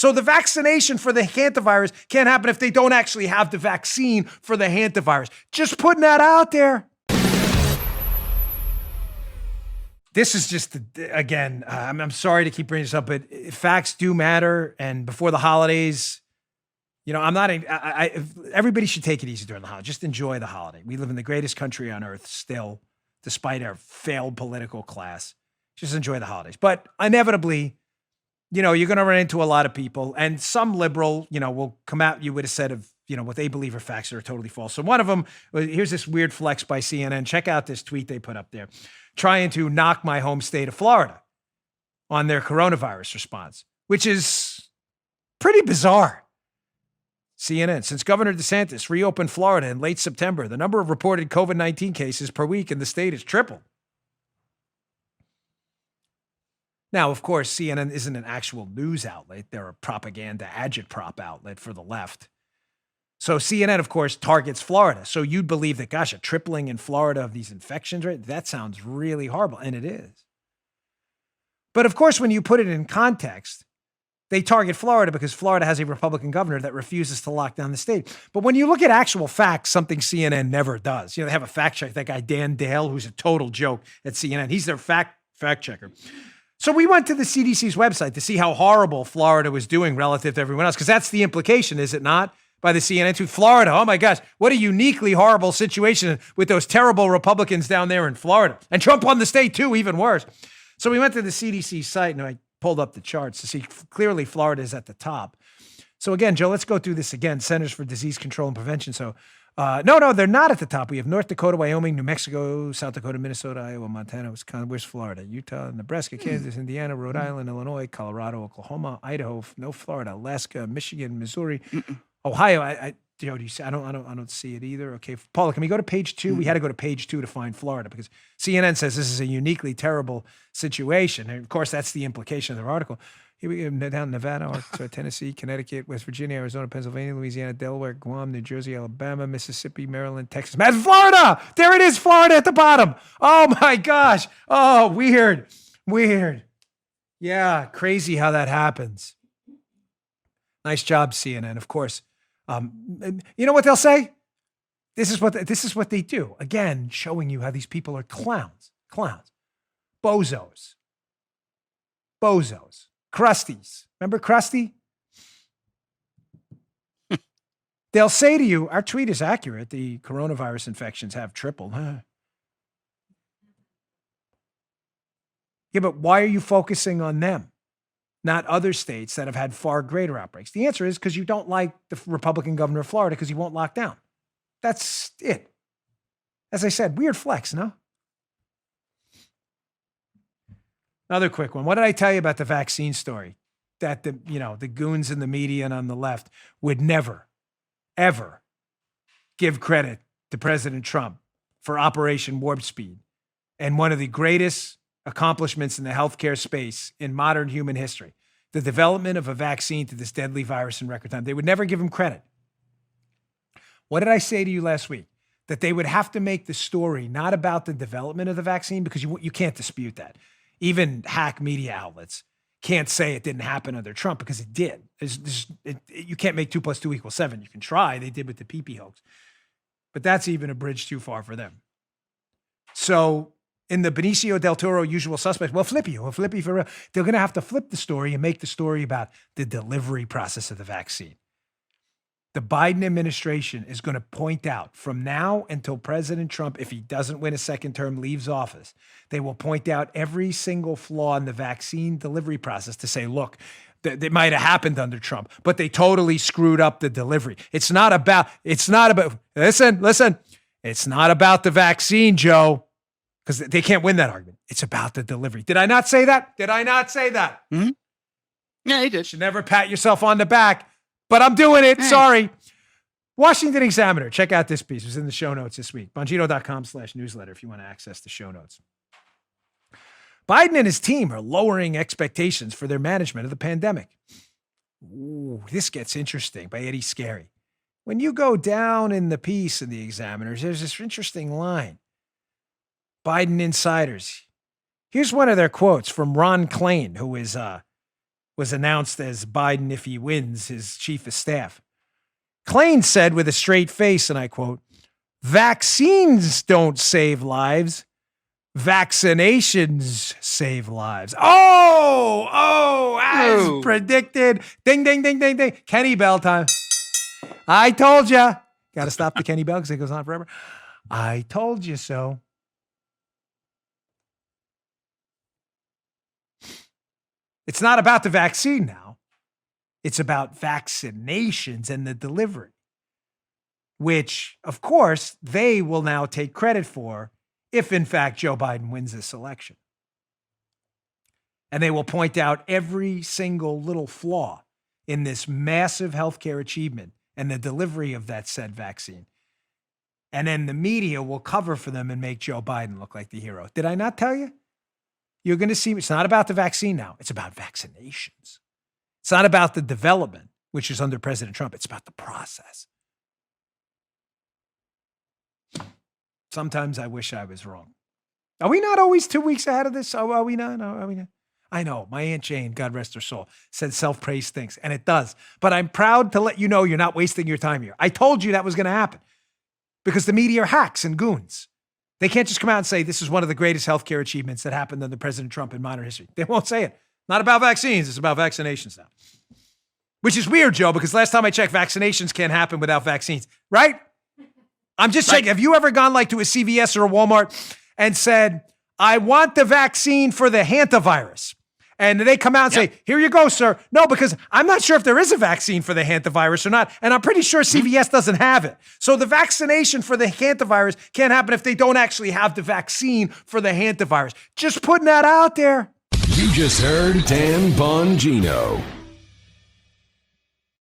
So the vaccination for the hantavirus can't happen if they don't actually have the vaccine for the hantavirus. Just putting that out there. This is just, again, I'm sorry to keep bringing this up, but facts do matter. And before the holidays, I'm not, everybody should take it easy during the holiday. Just enjoy the holiday. We live in the greatest country on earth still, despite our failed political class. Just enjoy the holidays. But inevitably, you're going to run into a lot of people, and some liberal, will come at you with a set of, what they believe are facts that are totally false. So one of them, here's this weird flex by CNN. Check out this tweet they put up there, trying to knock my home state of Florida on their coronavirus response, which is pretty bizarre. CNN, since Governor DeSantis reopened Florida in late September, the number of reported COVID-19 cases per week in the state has tripled. Now, of course, CNN isn't an actual news outlet. They're a propaganda agitprop outlet for the left. So CNN, of course, targets Florida. So you'd believe that, gosh, a tripling in Florida of these infections, right? That sounds really horrible, and it is. But of course, when you put it in context, they target Florida because Florida has a Republican governor that refuses to lock down the state. But when you look at actual facts, something CNN never does. They have a fact check. That guy, Dan Dale, who's a total joke at CNN. He's their fact checker. So we went to the CDC's website to see how horrible Florida was doing relative to everyone else, because that's the implication, is it not? By the CNN to Florida. Oh my gosh, what a uniquely horrible situation with those terrible Republicans down there in Florida. And Trump won the state too, even worse. So we went to the CDC site and I pulled up the charts to see clearly Florida is at the top. So again, Joe, let's go through this again. Centers for Disease Control and Prevention. So no, they're not at the top. We have North Dakota, Wyoming, New Mexico, South Dakota, Minnesota, Iowa, Montana, Wisconsin. Where's Florida? Utah, Nebraska, Kansas, Indiana, Rhode Island, Illinois, Colorado, Oklahoma, Idaho, no Florida, Alaska, Michigan, Missouri, Ohio. Joe, do you see? I don't see it either. Okay, Paula, can we go to page 2? We had to go to page 2 to find Florida because CNN says this is a uniquely terrible situation. And of course, that's the implication of their article. Here we go down Nevada, Arkansas, Tennessee, Connecticut, West Virginia, Arizona, Pennsylvania, Louisiana, Delaware, Guam, New Jersey, Alabama, Mississippi, Maryland, Texas, Florida. There it is, Florida at the bottom. Oh my gosh. Oh, weird. Yeah, crazy how that happens. Nice job, CNN. Of course. You know what they'll say? This is what they do. Again, showing you how these people are clowns, bozos, crusties. Remember Krusty? They'll say to you, our tweet is accurate. The coronavirus infections have tripled. Yeah, but why are you focusing on them? Not other states that have had far greater outbreaks. The answer is because you don't like the Republican governor of Florida because he won't lock down. That's it. As I said, weird flex, no? Another quick one. What did I tell you about the vaccine story? That the goons in the media and on the left would never, ever give credit to President Trump for Operation Warp Speed and one of the greatest accomplishments in the healthcare space in modern human history, the development of a vaccine to this deadly virus in record time. They would never give him credit. What did I say to you last week? That they would have to make the story not about the development of the vaccine, because you can't dispute that. Even hack media outlets can't say it didn't happen under Trump, because it did. You can't make 2 + 2 = 7. You can try. They did with the PP hoax. But that's even a bridge too far for them. So in the Benicio del Toro usual suspects, we'll flip you for real. They're going to have to flip the story and make the story about the delivery process of the vaccine. The Biden administration is going to point out from now until President Trump, if he doesn't win a second term, leaves office, they will point out every single flaw in the vaccine delivery process to say, look, that might have happened under Trump, but they totally screwed up the delivery. It's not about, listen, it's not about the vaccine, Joe. Because they can't win that argument. It's about the delivery. Did I not say that? Mm-hmm. Yeah, you did. Should never pat yourself on the back, but I'm doing it. Hey. Sorry. Washington Examiner. Check out this piece. It was in the show notes this week. Bongino.com/newsletter if you want to access the show notes. Biden and his team are lowering expectations for their management of the pandemic. Ooh, this gets interesting by Eddie Scary. When you go down in the piece in the Examiners, there's this interesting line. Biden insiders. Here's one of their quotes from Ron Klain, who is was announced as Biden, if he wins, his chief of staff. Klain said with a straight face, and I quote, "Vaccines don't save lives. Vaccinations save lives." As predicted. Ding, ding, ding, ding, ding. Kenny Bell time. I told you. Got to stop the Kenny Bell because it goes on forever. I told you so. It's not about the vaccine now. It's about vaccinations and the delivery, which, of course, they will now take credit for if, in fact, Joe Biden wins this election. And they will point out every single little flaw in this massive healthcare achievement and the delivery of that said vaccine. And then the media will cover for them and make Joe Biden look like the hero. Did I not tell you? You're going to see, it's not about the vaccine now. It's about vaccinations. It's not about the development, which is under President Trump. It's about the process. Sometimes I wish I was wrong. Are we not always 2 weeks ahead of this? Are we not? No, are we not? I know. My Aunt Jane, God rest her soul, said self-praise stinks, and it does. But I'm proud to let you know you're not wasting your time here. I told you that was going to happen because the media are hacks and goons. They can't just come out and say this is one of the greatest healthcare achievements that happened under President Trump in modern history. They won't say it. Not about vaccines. It's about vaccinations now. Which is weird, Joe, because last time I checked, vaccinations can't happen without vaccines, right? I'm just checking. Have you ever gone like to a CVS or a Walmart and said, I want the vaccine for the hantavirus? And they come out and say, here you go, sir. No, because I'm not sure if there is a vaccine for the hantavirus or not. And I'm pretty sure CVS doesn't have it. So the vaccination for the hantavirus can't happen if they don't actually have the vaccine for the hantavirus. Just putting that out there. You just heard Dan Bongino.